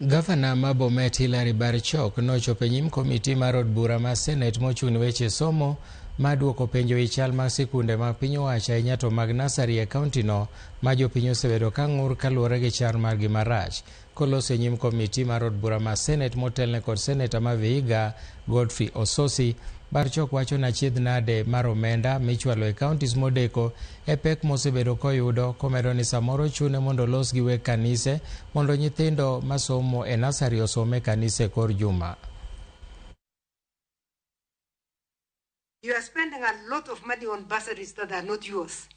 Gavana Bomet Barchok nochopo e nyim komiti mar od bura mar Senate mochung' ne weche somo ma duoko penjo e chal mag sikunde mag piny owacho ahinya to mag nasari e kaonti no ma jopiny osebedo ka ng'ur kaluwore gi chal margi marach. Koloso e nyim komiti mar od bura mar Senate motelne kod seneta ma Vihiga Godfrey Ososi, Barchok wacho ni achiedh nade mar omenda michwalo e kaontis modeko e pek mosebedo koyudo, komedo ni samoro chune mondo los gi weg kanise mondo nyithindo masomo e nasari osome kanise kor juma. You are spending a lot of money on bursaries that are not yours,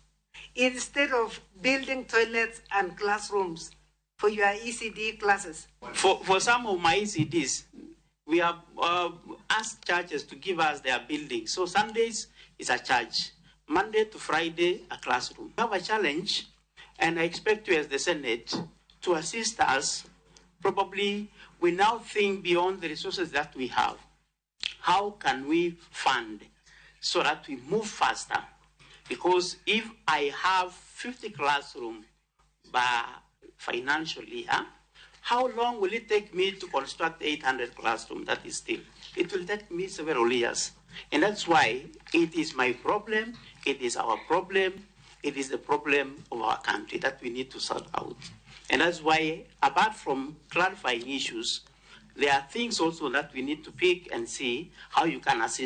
instead of building toilets and classrooms for your ECD classes. For some of my ECDs, we have asked churches to give us their buildings. So Sundays is a church. Monday to Friday, a classroom. We have a challenge, and I expect you as the Senate to assist us. Probably we now think beyond the resources that we have. How can we fund so that we move faster? Because if I have 50 classrooms financially, how long will it take me to construct 800 classrooms? That is still. It will take me several years. And that's why it is my problem, it is our problem, it is the problem of our country that we need to sort out. And that's why, apart from clarifying issues, there are things also that we need to pick and see how you can assist